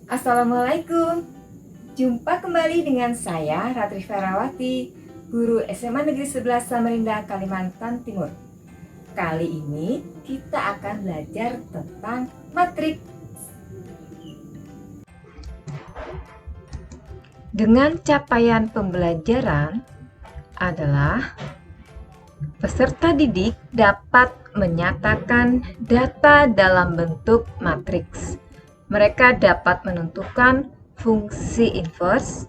Assalamualaikum. Jumpa kembali dengan saya Ratri Ferawati, guru SMA Negeri 11 Samarinda, Kalimantan Timur. Kali ini kita akan belajar tentang matriks. Dengan capaian pembelajaran adalah peserta didik dapat menyatakan data dalam bentuk matriks. Mereka dapat menentukan fungsi inverse,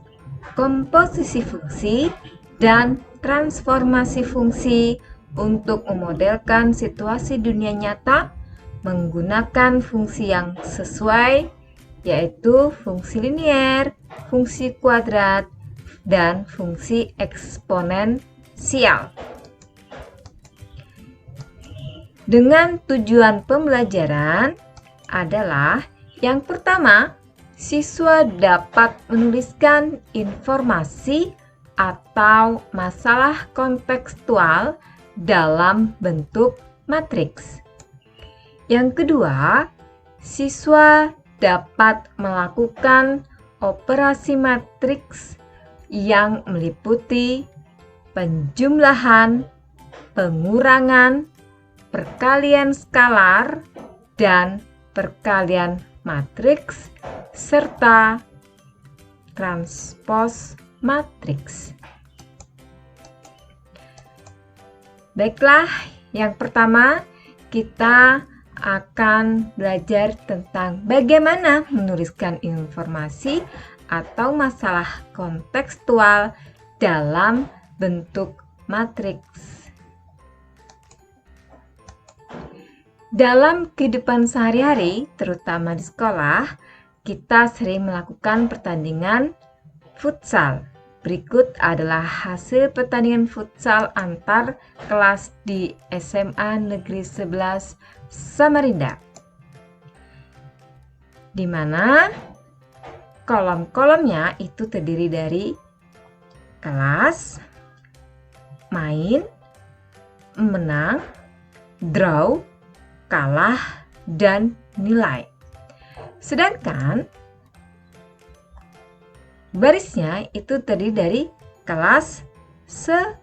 komposisi fungsi, dan transformasi fungsi untuk memodelkan situasi dunia nyata menggunakan fungsi yang sesuai, yaitu fungsi linier, fungsi kuadrat, dan fungsi eksponensial. Dengan tujuan pembelajaran adalah yang pertama, siswa dapat menuliskan informasi atau masalah kontekstual dalam bentuk matriks. Yang kedua, siswa dapat melakukan operasi matriks yang meliputi penjumlahan, pengurangan, perkalian skalar, dan perkalian matriks, serta transpos matriks. Baiklah, yang pertama kita akan belajar tentang bagaimana menuliskan informasi atau masalah kontekstual dalam bentuk matriks. Dalam kehidupan sehari-hari, terutama di sekolah, kita sering melakukan pertandingan futsal. Berikut adalah hasil pertandingan futsal antar kelas di SMA Negeri 11 Samarinda, di mana kolom-kolomnya itu terdiri dari kelas, main, menang, draw, kalah, dan nilai. Sedangkan barisnya itu terdiri dari kelas 10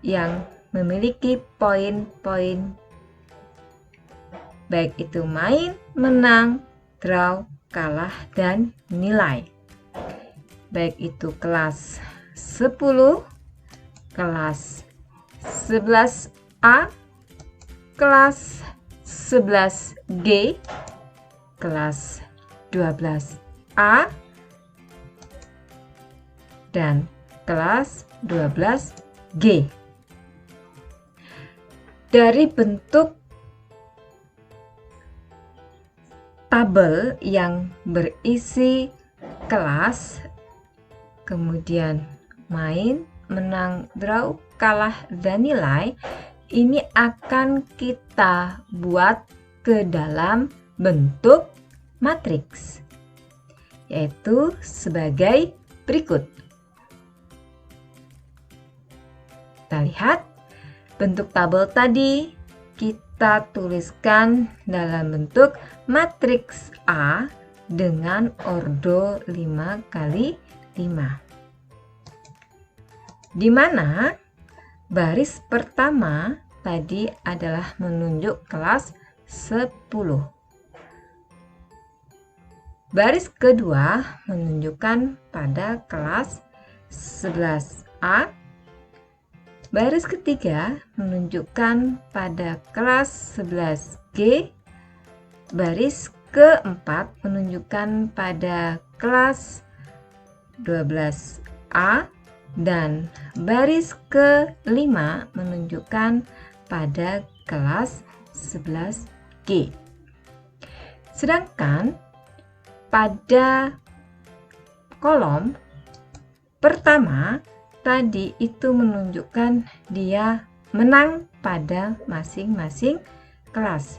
yang memiliki poin-poin baik itu main, menang, draw, kalah, dan nilai. Baik itu kelas 10, kelas 11A, kelas 11G, kelas 12A, dan kelas 12G. Dari bentuk tabel yang berisi kelas, kemudian main, menang, draw, kalah, dan nilai, ini akan kita buat ke dalam bentuk matriks, yaitu sebagai berikut. Kita lihat bentuk tabel tadi kita tuliskan dalam bentuk matriks A dengan ordo 5x5, di mana baris pertama tadi adalah menunjuk kelas 10. Baris kedua menunjukkan pada kelas 11A. Baris ketiga menunjukkan pada kelas 11G. Baris keempat menunjukkan pada kelas 12A. Dan baris kelima menunjukkan pada kelas 11G. Sedangkan pada kolom pertama tadi itu menunjukkan dia menang pada masing-masing kelas,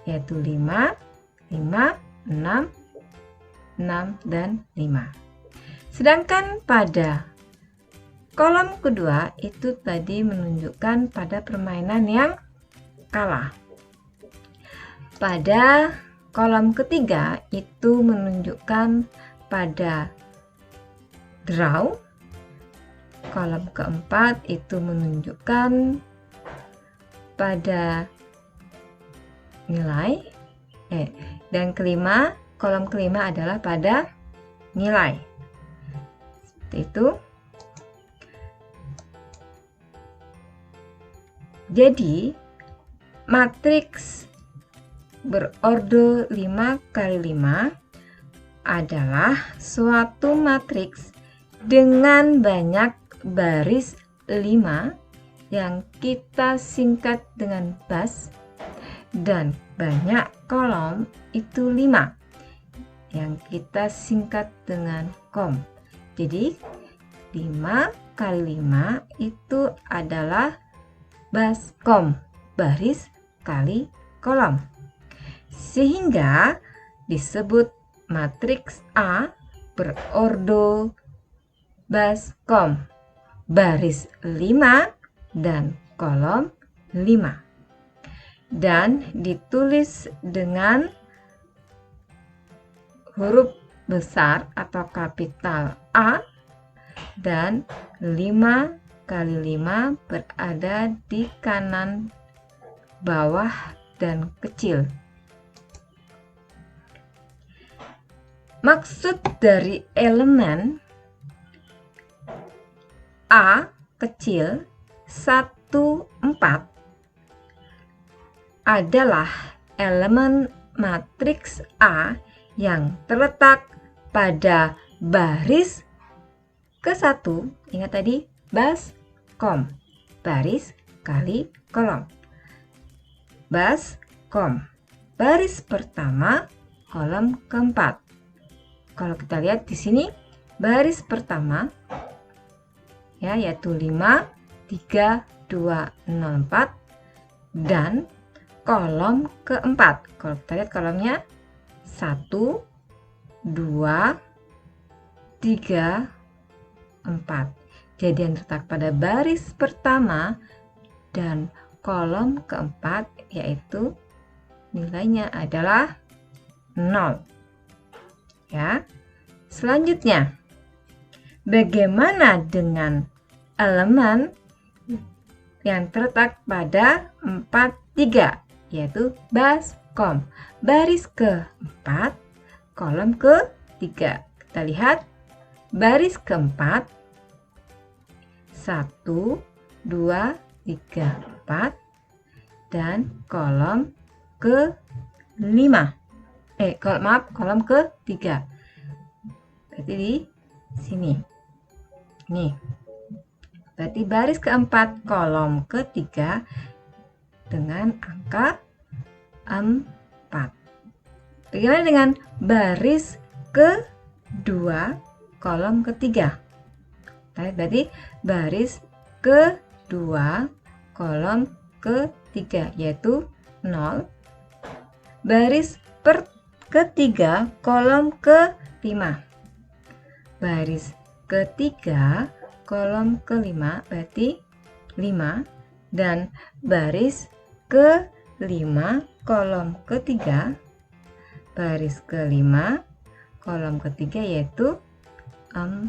yaitu 5, 5, 6, 6, dan 5. Sedangkan pada kolom kedua itu tadi menunjukkan pada permainan yang kalah. Pada kolom ketiga itu menunjukkan pada draw. Kolom keempat itu menunjukkan pada nilai. Dan kolom kelima adalah pada nilai. Seperti itu. Jadi, matriks berordo 5 kali 5 adalah suatu matriks dengan banyak baris 5 yang kita singkat dengan bas dan banyak kolom itu 5 yang kita singkat dengan kom. Jadi 5 kali 5 itu adalah baskom, baris kali kolom, sehingga disebut matriks A berordo baskom, baris 5 dan kolom 5, dan ditulis dengan huruf besar atau kapital A, dan 5 kali 5 berada di kanan bawah dan kecil. Maksud dari elemen A kecil 1, 4 adalah elemen matriks A yang terletak pada baris ke-1. Ingat tadi, baskom, baris kali kolom. Baskom, baris pertama, kolom keempat. Kalau kita lihat di sini, baris pertama ya, yaitu 5, 3, 2, 0, 4, dan kolom keempat. Kalau kita lihat kolomnya 1, 2, 3, 4. Jadi yang terletak pada baris pertama dan kolom keempat, yaitu nilainya adalah 0. Ya. Selanjutnya, bagaimana dengan elemen yang terletak pada 4, 3, yaitu baskom, baris ke-4, kolom ke-3. Kita lihat baris ke-4, 1, 2, 3, 4, dan kolom ke-5. Kolom ke-3. Berarti di sini. Nih. Berarti baris ke-4, kolom ke-3 dengan angka 4. Bagaimana dengan baris ke-2, kolom ke-3? Berarti baris ke-2, kolom ke-3, yaitu 0. Baris ke-3, kolom ke-5. Baris ke-3, kolom ke-5, berarti 5. Dan baris ke-5, kolom ke-3, baris ke-5, kolom ke-3, yaitu 4.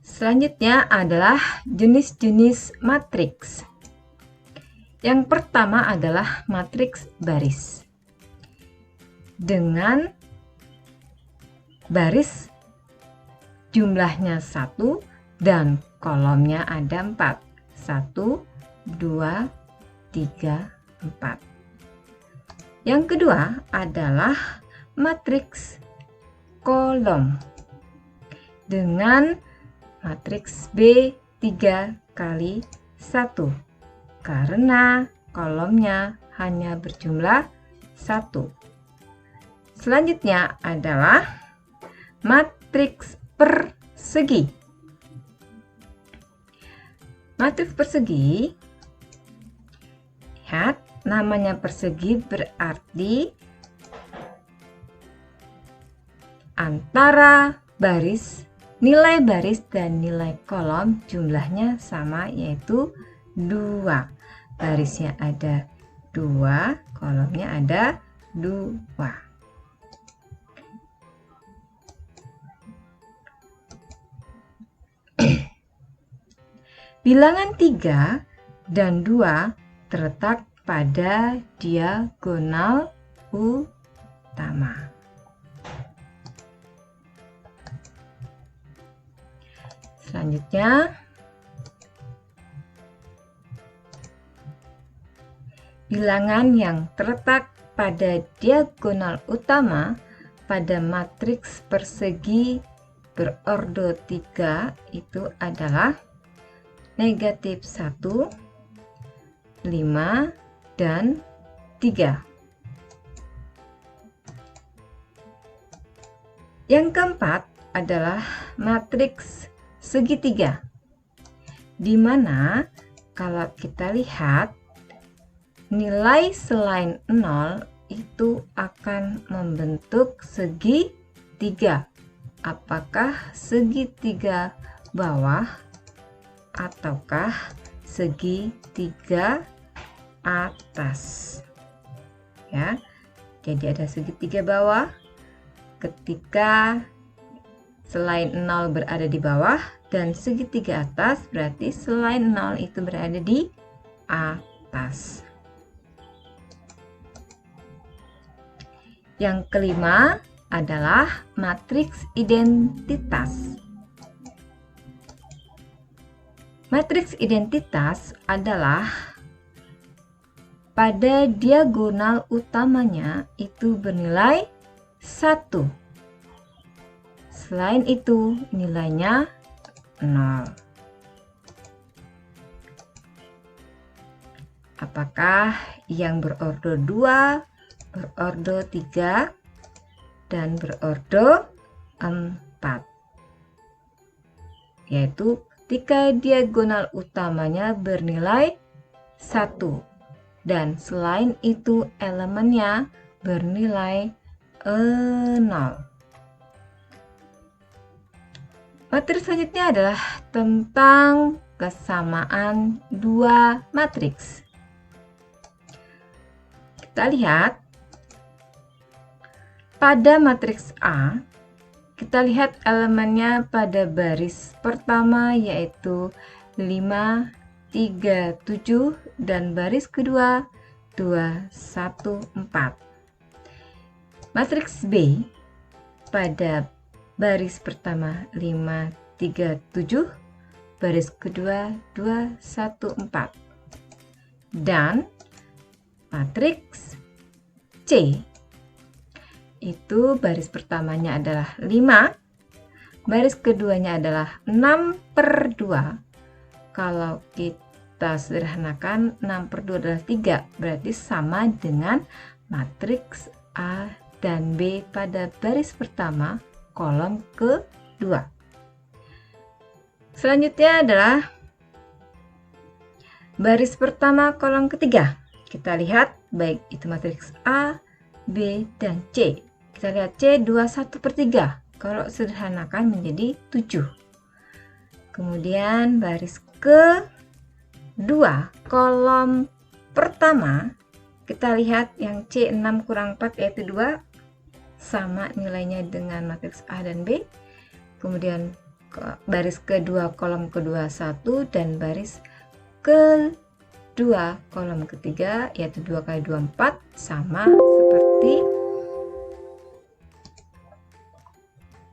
Selanjutnya adalah jenis-jenis matriks. Yang pertama adalah matriks baris. Dengan baris jumlahnya 1 dan kolomnya ada 4. 1, 2, 3, 4. Yang kedua adalah matriks kolom. Dengan matriks B 3 kali 1 karena kolomnya hanya berjumlah 1. Selanjutnya adalah matriks persegi. Matriks persegi, lihat namanya persegi berarti antara nilai baris dan nilai kolom jumlahnya sama, yaitu 2. Barisnya ada 2, kolomnya ada 2. Bilangan 3 dan 2 terletak pada diagonal utama. Selanjutnya, bilangan yang terletak pada diagonal utama pada matriks persegi berordo 3 itu adalah negatif 1, 5, dan 3. Yang keempat adalah matriks segitiga, di mana kalau kita lihat nilai selain 0 itu akan membentuk segitiga. Apakah segitiga bawah ataukah segitiga atas? Ya, jadi ada segitiga bawah ketika selain 0 berada di bawah, dan segitiga atas berarti selain 0 itu berada di atas. Yang kelima adalah matriks identitas. Matriks identitas adalah pada diagonal utamanya itu bernilai 1. Selain itu nilainya 0. Apakah yang berordo 2, berordo 3, dan berordo 4? Yaitu ketika diagonal utamanya bernilai 1 dan selain itu elemennya bernilai 0. Materi selanjutnya adalah tentang kesamaan dua matriks. Kita lihat pada matriks A, kita lihat elemennya pada baris pertama yaitu 5, 3, 7 dan baris kedua 2, 1, 4. Matriks B pada baris pertama 5, 3, 7, baris kedua 2, 1, 4. Dan matriks C itu baris pertamanya adalah 5, baris keduanya adalah 6/2. Kalau kita sederhanakan 6/2 adalah 3, berarti sama dengan matriks A dan B pada baris pertama kolom kedua. Selanjutnya adalah baris pertama kolom ketiga. Kita lihat baik itu matriks A, B, dan C. Kita lihat C 21/3. Kalau sederhanakan menjadi 7. Kemudian baris kedua kolom pertama kita lihat yang C 6 kurang 4 yaitu 2, sama nilainya dengan matriks A dan B. Kemudian baris kedua kolom kedua 1 dan baris kedua kolom ketiga yaitu 2 kali 2 4, sama seperti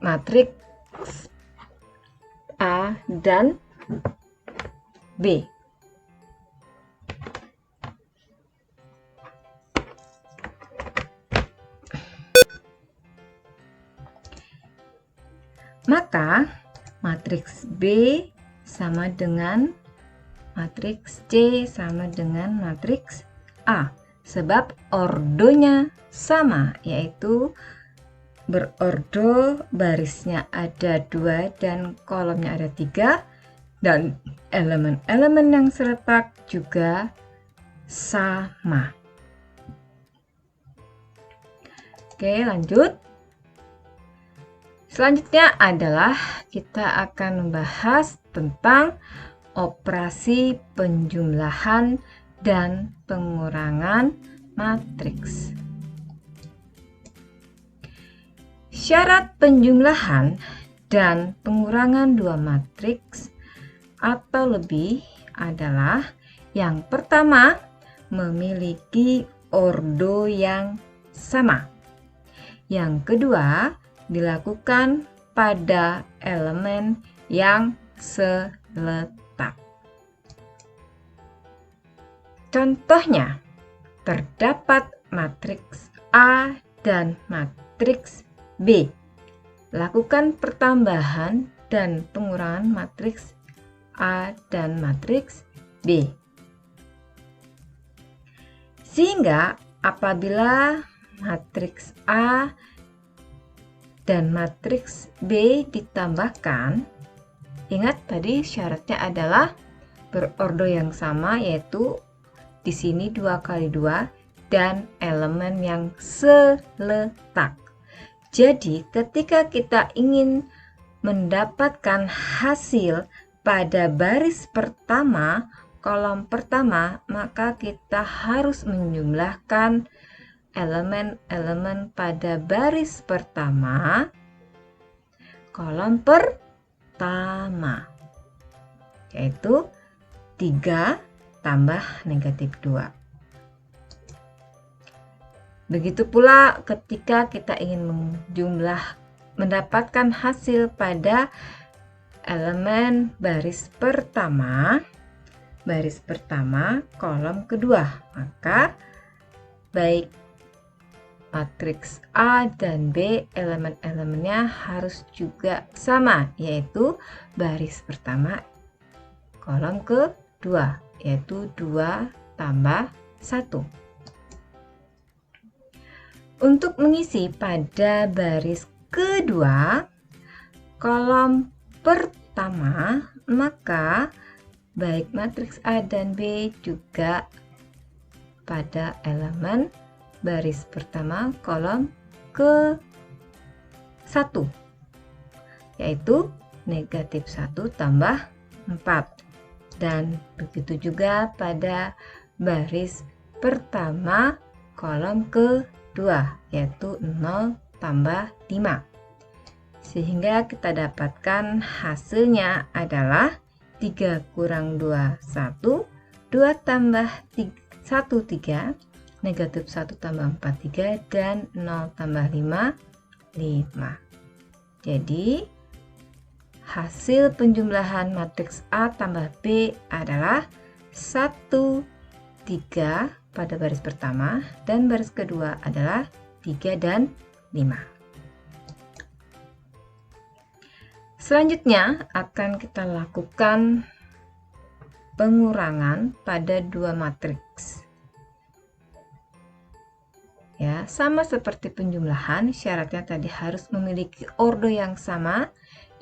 matriks A dan B. Maka matriks B sama dengan matriks C sama dengan matriks A, sebab ordonya sama, yaitu berordo barisnya ada 2 dan kolomnya ada 3, dan elemen-elemen yang serletak juga sama. Oke, lanjut. Selanjutnya adalah kita akan membahas tentang operasi penjumlahan dan pengurangan matriks. Syarat penjumlahan dan pengurangan dua matriks atau lebih adalah yang pertama, memiliki ordo yang sama. Yang kedua, dilakukan pada elemen yang seletak. Contohnya, terdapat matriks A dan matriks B. Lakukan pertambahan dan pengurangan matriks A dan matriks B. Sehingga apabila matriks A dan matriks B ditambahkan, ingat tadi syaratnya adalah berordo yang sama, yaitu di sini 2 kali 2 dan elemen yang seletak. Jadi ketika kita ingin mendapatkan hasil pada baris pertama, kolom pertama, maka kita harus menjumlahkan elemen-elemen pada baris pertama, kolom pertama, yaitu 3 tambah negatif 2. Begitu pula ketika kita ingin mendapatkan hasil pada elemen baris pertama kolom kedua, maka baik matriks A dan B elemen-elemennya harus juga sama, yaitu baris pertama kolom kedua, yaitu 2 tambah 1. Untuk mengisi pada baris kedua kolom pertama, maka baik matriks A dan B juga pada elemen baris pertama kolom ke-1, yaitu negatif 1 tambah 4. Dan begitu juga pada baris pertama kolom kedua, yaitu 0 tambah 5. Sehingga kita dapatkan hasilnya adalah 3 kurang 2, 1, 2 tambah 1, 3, negatif 1 tambah 4, 3, dan 0 tambah 5, 5. Jadi hasil penjumlahan matriks A tambah B adalah 1, 3 pada baris pertama, dan baris kedua adalah 3 dan 5. Selanjutnya akan kita lakukan pengurangan pada dua matriks. Ya, sama seperti penjumlahan, syaratnya tadi harus memiliki ordo yang sama,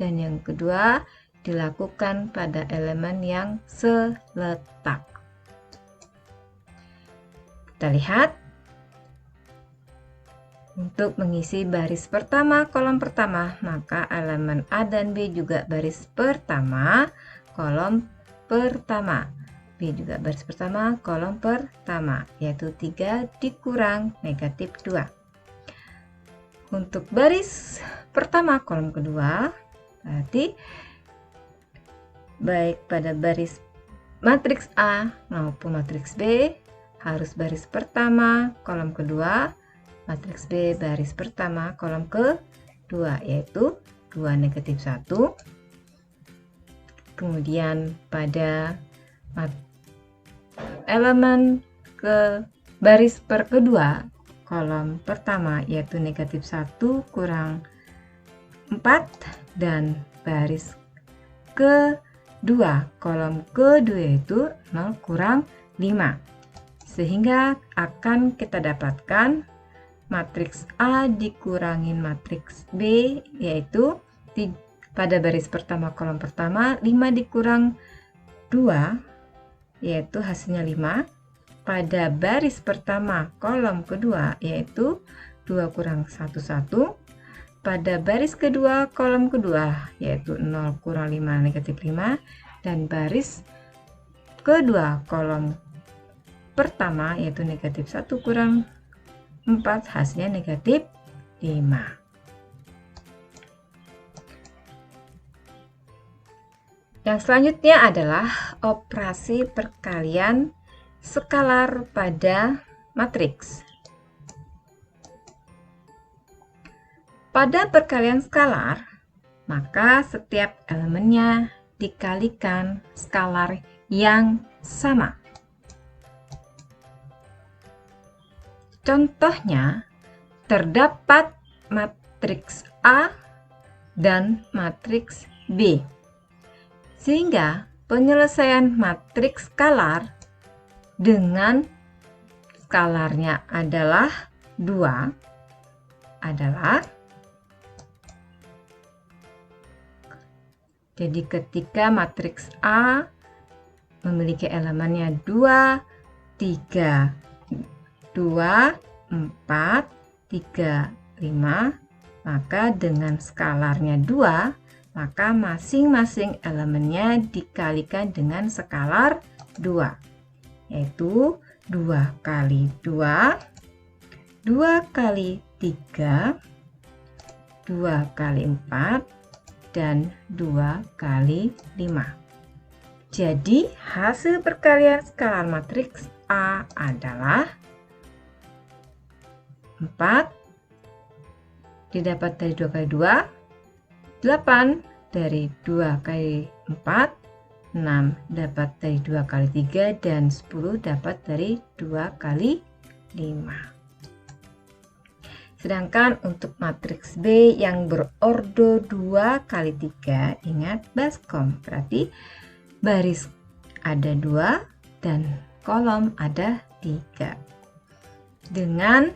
dan yang kedua dilakukan pada elemen yang seletak. Kita lihat. Untuk mengisi baris pertama kolom pertama, maka elemen A dan B juga baris pertama kolom pertama, B juga baris pertama kolom pertama, yaitu 3 dikurang negatif 2. Untuk baris pertama kolom kedua, berarti baik pada baris matriks A maupun matriks B harus baris pertama kolom kedua, matriks B baris pertama kolom kedua, yaitu 2 negatif 1. Kemudian pada elemen ke baris kedua kolom pertama, yaitu negatif 1 kurang 4, dan baris kedua kolom kedua yaitu 0 kurang 5. Sehingga akan kita dapatkan matriks A dikurangin matriks B, yaitu pada baris pertama kolom pertama 5 dikurang 2, yaitu hasilnya 5. Pada baris pertama kolom kedua, yaitu 2 kurang 1, 1. Pada baris kedua kolom kedua, yaitu 0 kurang 5 negatif 5. Dan baris kedua kolom pertama, yaitu negatif 1 kurang 4, hasilnya negatif 5. Yang selanjutnya adalah operasi perkalian skalar pada matriks. Pada perkalian skalar, maka setiap elemennya dikalikan skalar yang sama. Contohnya, terdapat matriks A dan matriks B. Sehingga penyelesaian matriks skalar dengan skalarnya adalah 2 adalah, jadi ketika matriks A memiliki elemennya 2, 3, 2, 4, 3, 5, maka dengan skalarnya 2, maka masing-masing elemennya dikalikan dengan skalar 2, yaitu 2 kali 2, 2 kali 3, 2 kali 4, dan 2 kali 5. Jadi hasil perkalian skalar matriks A adalah 4 didapat dari 2 kali 2, 8 dari 2 kali 4, 6 dapat dari 2 kali 3, dan 10 dapat dari 2 kali 5. Sedangkan untuk matriks B yang berordo 2 kali 3, ingat baskom, berarti baris ada 2 dan kolom ada 3. Dengan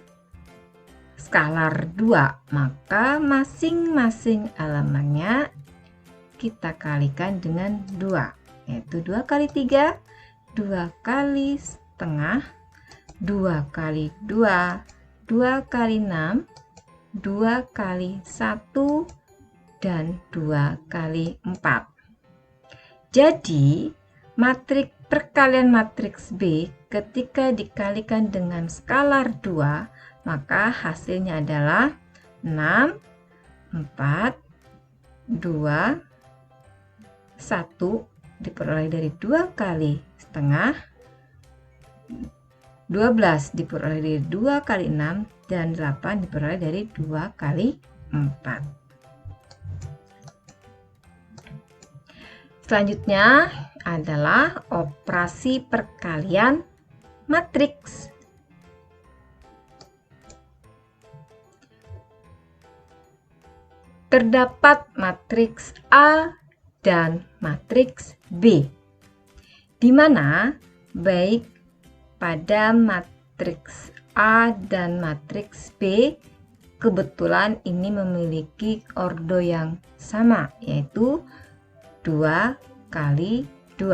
skalar 2, maka masing-masing elemennya kita kalikan dengan 2, yaitu 2 kali 3, 2 kali setengah, 2 kali 2, 2 kali 6, 2 kali 1, dan 2 kali 4. Jadi, perkalian matriks B ketika dikalikan dengan skalar 2, maka hasilnya adalah 6, 4, 2, 1 diperoleh dari 2 kali setengah, 12 diperoleh dari 2 kali 6, dan 8 diperoleh dari 2 kali 4. Selanjutnya adalah operasi perkalian matriks. Terdapat matriks A dan matriks B, di mana baik pada matriks A dan matriks B kebetulan ini memiliki ordo yang sama, yaitu 2 kali 2.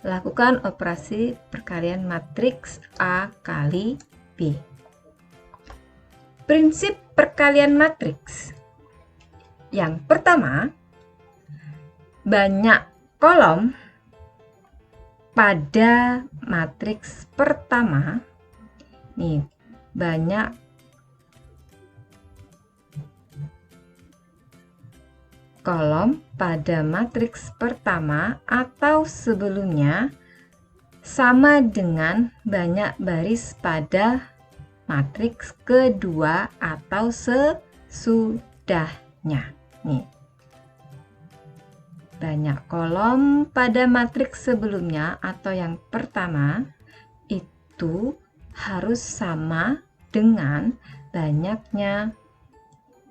Lakukan operasi perkalian matriks A kali B. Prinsip perkalian matriks. Yang pertama, banyak kolom pada matriks pertama. Nih, banyak kolom pada matriks pertama atau sebelumnya sama dengan banyak baris pada matriks kedua atau sesudahnya. Nih, banyak kolom pada matriks sebelumnya atau yang pertama itu harus sama dengan banyaknya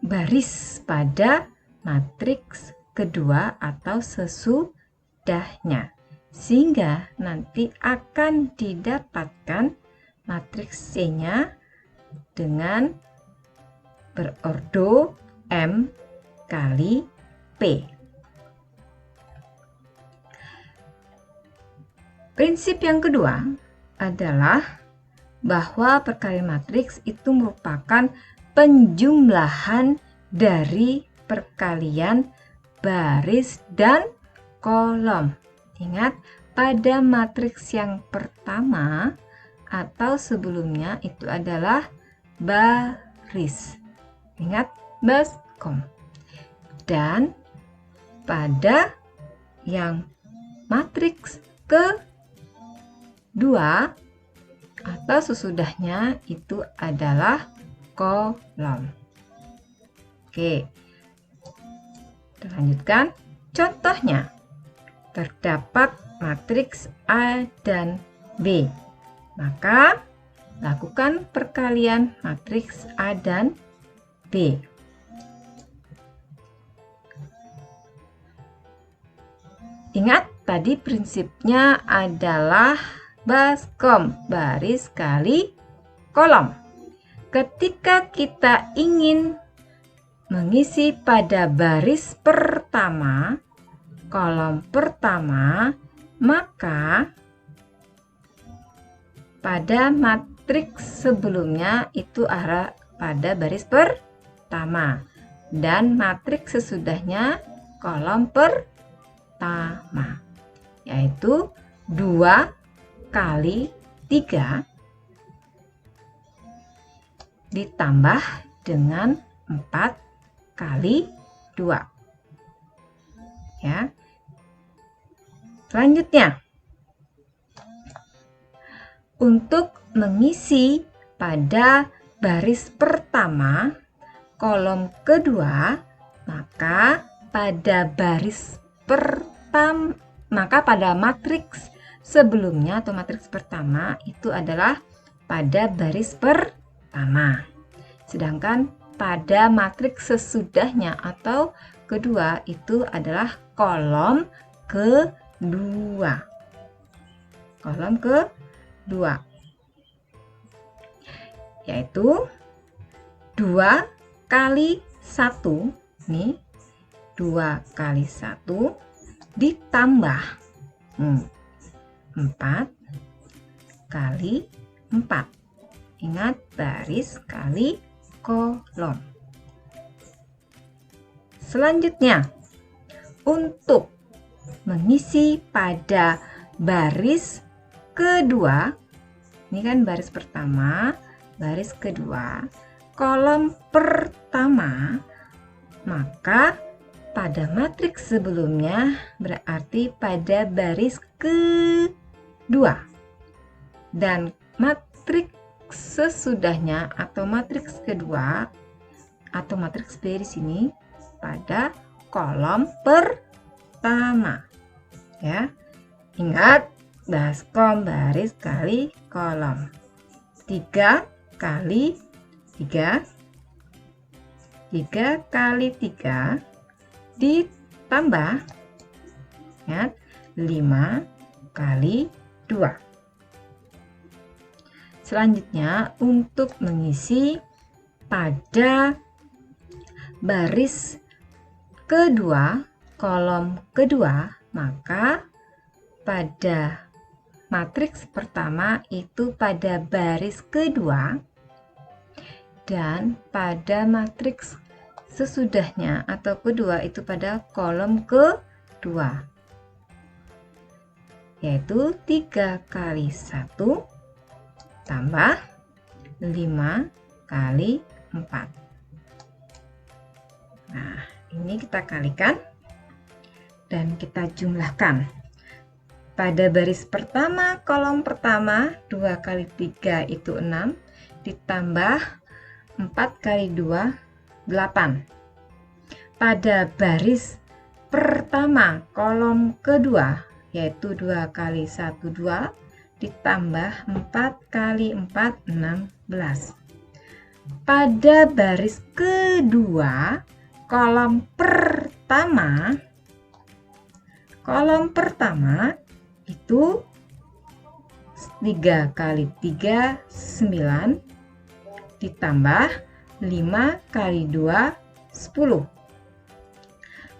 baris pada matriks kedua atau sesudahnya, sehingga nanti akan didapatkan matriks C-nya dengan berordo M kali P. Prinsip yang kedua adalah bahwa perkalian matriks itu merupakan penjumlahan dari perkalian baris dan kolom. Ingat, pada matriks yang pertama atau sebelumnya itu adalah baris. Ingat, baskom. Dan pada yang matriks kedua atau sesudahnya itu adalah kolom. Oke, kita lanjutkan. Contohnya, terdapat matriks A dan B. Maka, lakukan perkalian matriks A dan B. Ingat, tadi prinsipnya adalah baskom, baris kali kolom. Ketika kita ingin mengisi pada baris pertama, kolom pertama, maka pada matriks sebelumnya itu arah pada baris pertama dan matriks sesudahnya kolom pertama, yaitu 2 kali 3 ditambah dengan 4 kali 2. Ya. Selanjutnya, untuk mengisi pada baris pertama kolom kedua, maka pada matriks sebelumnya atau matriks pertama itu adalah pada baris pertama. Sedangkan pada matriks sesudahnya atau kedua itu adalah kolom kedua. Kolom kedua. Yaitu 2 kali 1, nih 2 kali 1 ditambah 4 kali 4. Ingat, baris kali kolom. Selanjutnya, untuk mengisi pada baris kedua, ini kan baris pertama, baris kedua, kolom pertama, maka pada matriks sebelumnya berarti pada baris kedua dan matriks sesudahnya atau matriks kedua atau matriks B di sini pada kolom pertama. Ya. Ingat, baskom baris kali kolom. 3 kali 3 kali 3 ditambah, ingat, 5 kali 2. Selanjutnya, untuk mengisi pada baris kedua, kolom kedua, maka pada matriks pertama itu pada baris kedua dan pada matriks sesudahnya atau kedua itu pada kolom kedua, yaitu 3 kali 1 tambah 5 kali 4. Nah, ini kita kalikan dan kita jumlahkan. Pada baris pertama, kolom pertama, 2 kali 3 itu 6, ditambah 4 kali 2, 8. Pada baris pertama, kolom kedua, yaitu 2 kali 1, 2, ditambah 4 kali 4, 16. Pada baris kedua, kolom pertama itu 3 kali 3, 9, ditambah 5 kali 2, 10.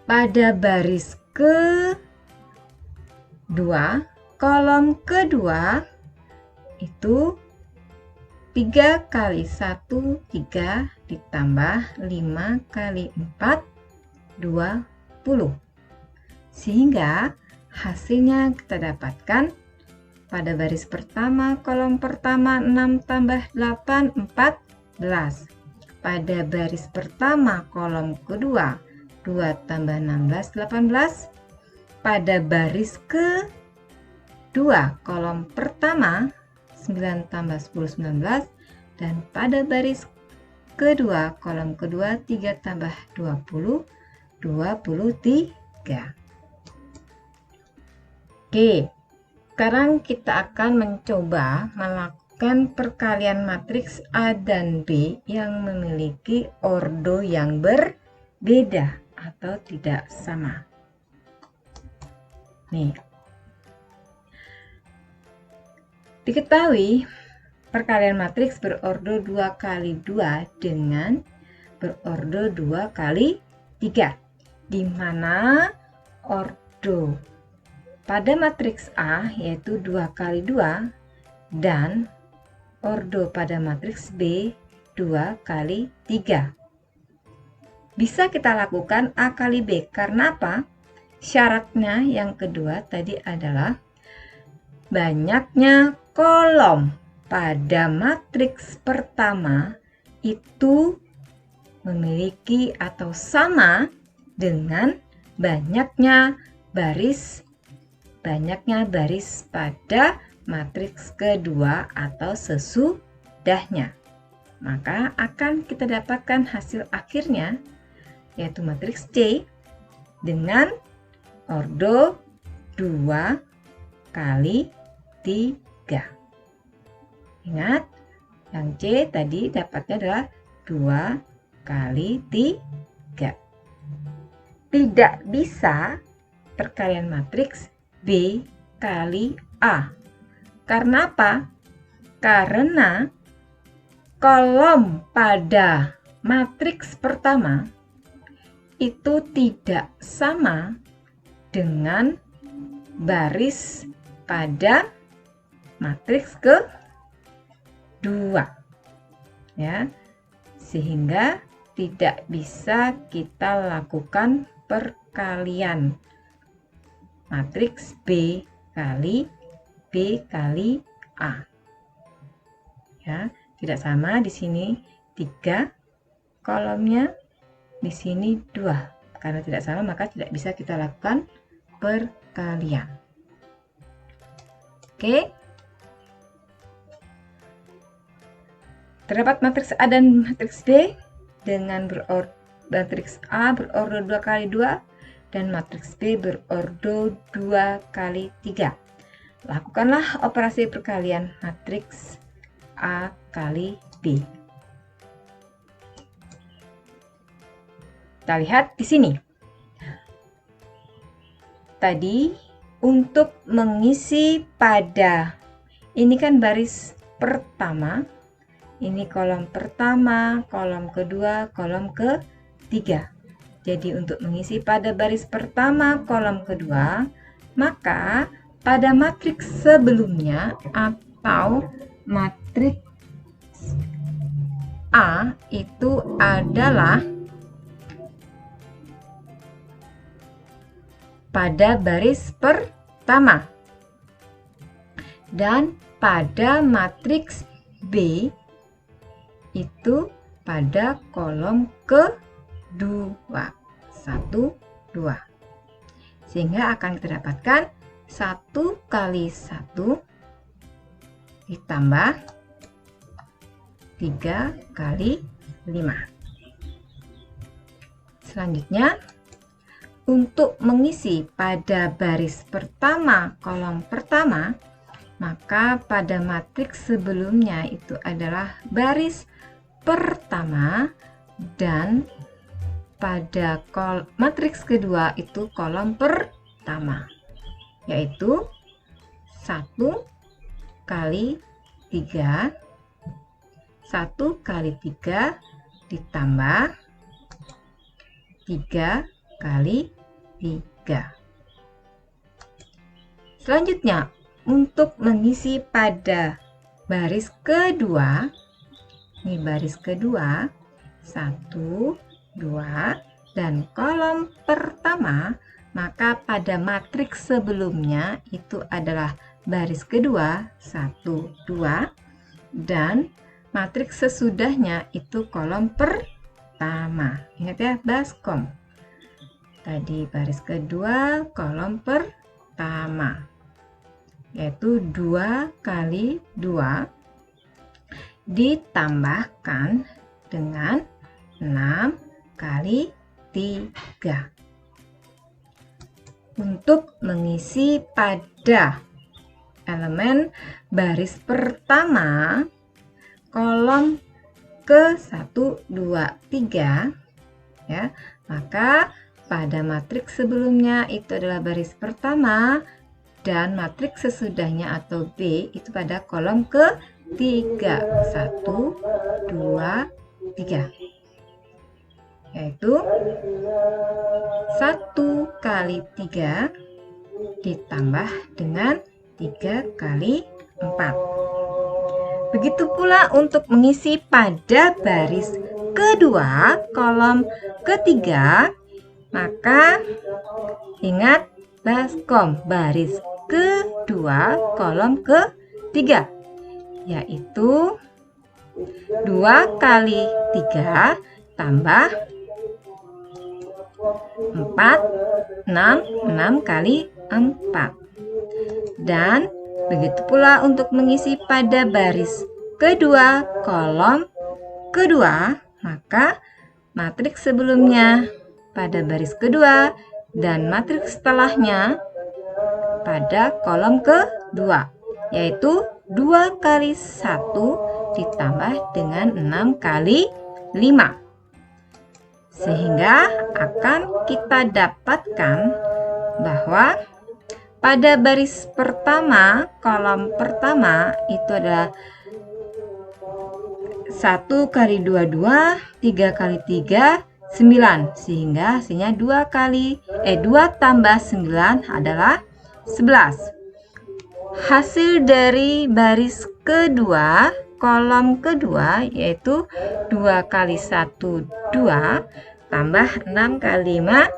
Pada baris kedua, kolom kedua itu 3 kali 1, 3, ditambah 5 kali 4, 20. Sehingga hasilnya kita dapatkan pada baris pertama, kolom pertama 6 tambah 8, 14. Pada baris pertama, kolom kedua 2 tambah 16, 18. Pada baris kedua, kolom pertama 9 tambah 10, 19. Dan pada baris kedua, kolom kedua 3 tambah 20, 23. Oke, sekarang kita akan mencoba melakukan perkalian matriks A dan B yang memiliki ordo yang berbeda atau tidak sama. Nih, diketahui perkalian matriks berordo 2 kali 2 dengan berordo 2 kali 3, di mana ordo pada matriks A yaitu 2 kali 2 dan ordo pada matriks B 2 kali 3. Bisa kita lakukan A kali B, karena apa? Syaratnya yang kedua tadi adalah banyaknya kolom pada matriks pertama itu memiliki atau sama dengan banyaknya baris pada matriks kedua atau sesudahnya. Maka akan kita dapatkan hasil akhirnya yaitu matriks C dengan ordo 2 kali 3. Ingat, yang C tadi dapatnya adalah 2 kali 3. Tidak bisa perkalian matriks B kali A. Karena apa? Karena kolom pada matriks pertama itu tidak sama dengan baris pada matriks kedua. Ya. Sehingga tidak bisa kita lakukan perkalian matriks B kali A. Ya, tidak sama, di sini 3 kolomnya, di sini 2. Karena tidak sama maka tidak bisa kita lakukan perkalian. Oke. Terdapat matriks A dan matriks B dengan matriks A berordo 2 kali 2 dan matriks B berordo 2 kali 3. Lakukanlah operasi perkalian matriks A kali B. Kita lihat di sini. Tadi untuk mengisi pada ini kan baris pertama, ini kolom pertama, kolom kedua, kolom ketiga. Jadi untuk mengisi pada baris pertama, kolom kedua, maka pada matriks sebelumnya atau matriks A itu adalah pada baris pertama. Dan pada matriks B itu pada kolom kedua. 1, 2. Sehingga akan kita dapatkan 1 kali 1 ditambah 3 kali 5. Selanjutnya, untuk mengisi pada baris pertama, kolom pertama, maka pada matriks sebelumnya itu adalah baris pertama dan pada matriks kedua itu kolom pertama, yaitu 1 kali 3, 1 kali 3 ditambah 3 kali 3. Selanjutnya, untuk mengisi pada baris kedua, ini baris kedua, 1, 2, dan kolom pertama, maka pada matriks sebelumnya itu adalah baris kedua 1, 2, dan matriks sesudahnya itu kolom pertama. Ingat ya, baskom. Tadi baris kedua kolom pertama, yaitu 2 kali 2 ditambahkan dengan 6 kali 3 untuk mengisi pada elemen baris pertama kolom ke 1, 2, 3 ya, maka pada matriks sebelumnya itu adalah baris pertama dan matriks sesudahnya atau B itu pada kolom ke 3, 1, 2, 3, yaitu 1 kali 3 ditambah dengan 3 kali 4. Begitu pula untuk mengisi pada baris kedua kolom ketiga, maka ingat baskom baris kedua kolom ketiga, yaitu 2 kali 3 tambah 4, 6 kali 4. Dan begitu pula untuk mengisi pada baris kedua kolom kedua, maka matriks sebelumnya pada baris kedua dan matriks setelahnya pada kolom kedua, yaitu 2 kali 1 ditambah dengan 6 kali 5. Sehingga akan kita dapatkan bahwa pada baris pertama, kolom pertama itu adalah 1 kali 2, 2, 3 kali 3, 9. Sehingga hasilnya 2 tambah 9 adalah 11. Hasil dari baris kedua, kolom kedua, yaitu 2 kali 1, 2, tambah 6 kali 5,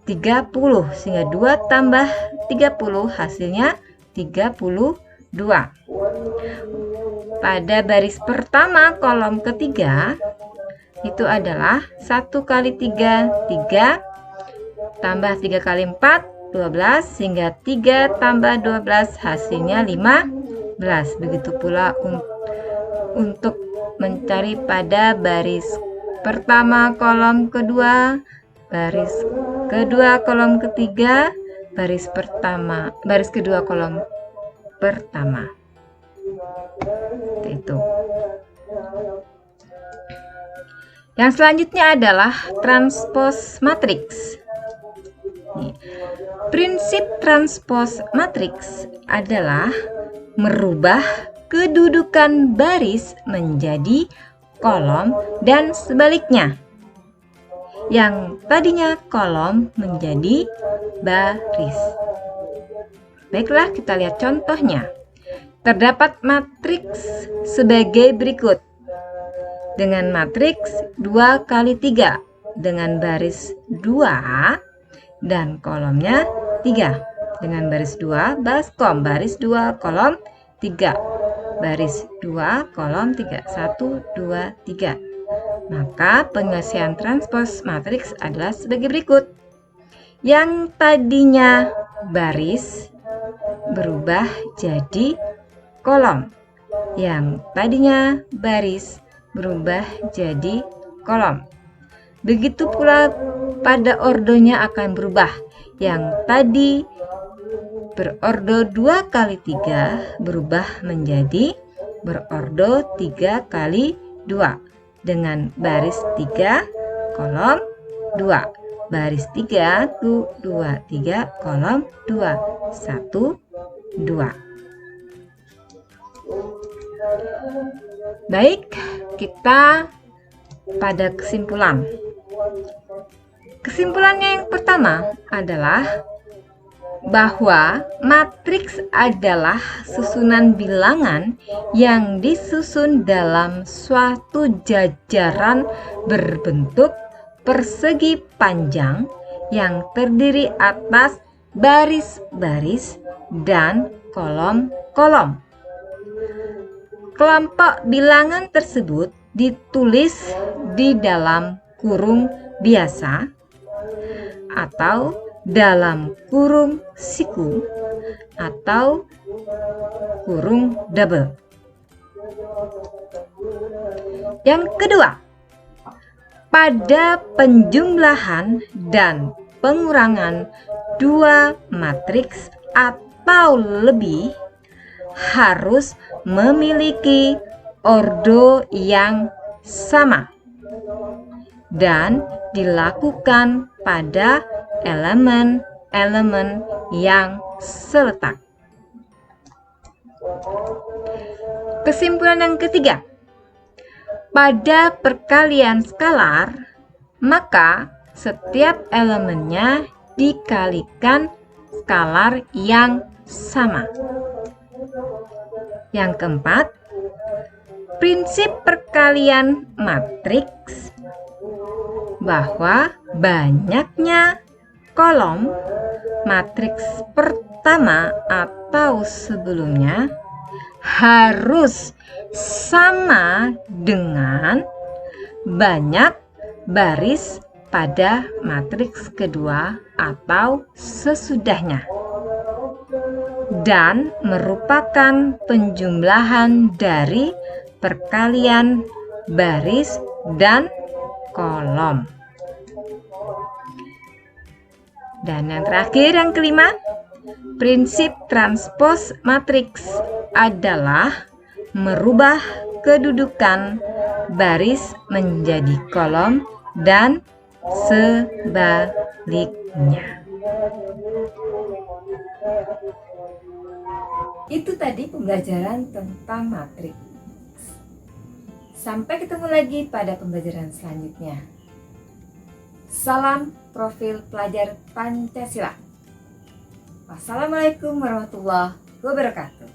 30. Sehingga 2 tambah 30 hasilnya 32. Pada baris pertama kolom ketiga itu adalah 1 kali 3, 3, tambah 3 kali 4, 12, sehingga 3 tambah 12 hasilnya 15. Begitu pula untuk mencari pada baris pertama kolom kedua, baris kedua kolom ketiga, baris kedua kolom pertama. Itu. Yang selanjutnya adalah transpos matriks. Prinsip transpos matriks adalah merubah kedudukan baris menjadi kolom dan sebaliknya. Yang tadinya kolom menjadi baris. Baiklah, kita lihat contohnya. Terdapat matriks sebagai berikut. Dengan matriks 2 kali 3 dengan baris 2 dan kolomnya 3. Dengan baris 2 baskom baris 2 kolom 3. Baris 2 kolom 3. 1, 2, 3. Maka penyelesaian transpos matriks adalah sebagai berikut. Yang tadinya baris berubah jadi kolom. Yang tadinya baris berubah jadi kolom. Begitu pula pada ordonya akan berubah. Yang tadi berordo 2 kali 3 berubah menjadi berordo 3 kali 2 dengan baris 3 kolom 2. Baris 3 2, 3 kolom 2. 1, 2. Baik, kita pada kesimpulan. Kesimpulannya yang pertama adalah bahwa matriks adalah susunan bilangan yang disusun dalam suatu jajaran berbentuk persegi panjang yang terdiri atas baris-baris dan kolom-kolom. Kelompok bilangan tersebut ditulis di dalam kurung biasa atau dalam kurung siku atau kurung double. Yang kedua, pada penjumlahan dan pengurangan dua matriks atau lebih harus memiliki ordo yang sama dan dilakukan pada elemen-elemen yang seletak. Kesimpulan yang ketiga, pada perkalian skalar, maka setiap elemennya dikalikan skalar yang sama. Yang keempat, prinsip perkalian matriks bahwa banyaknya kolom matriks pertama atau sebelumnya harus sama dengan banyak baris pada matriks kedua atau sesudahnya dan merupakan penjumlahan dari perkalian baris dan kolom. Dan yang terakhir, yang kelima, prinsip transpos matriks adalah merubah kedudukan baris menjadi kolom dan sebaliknya. Itu tadi pembelajaran tentang matriks. Sampai ketemu lagi pada pembelajaran selanjutnya. Salam Profil Pelajar Pancasila. Wassalamualaikum warahmatullahi wabarakatuh.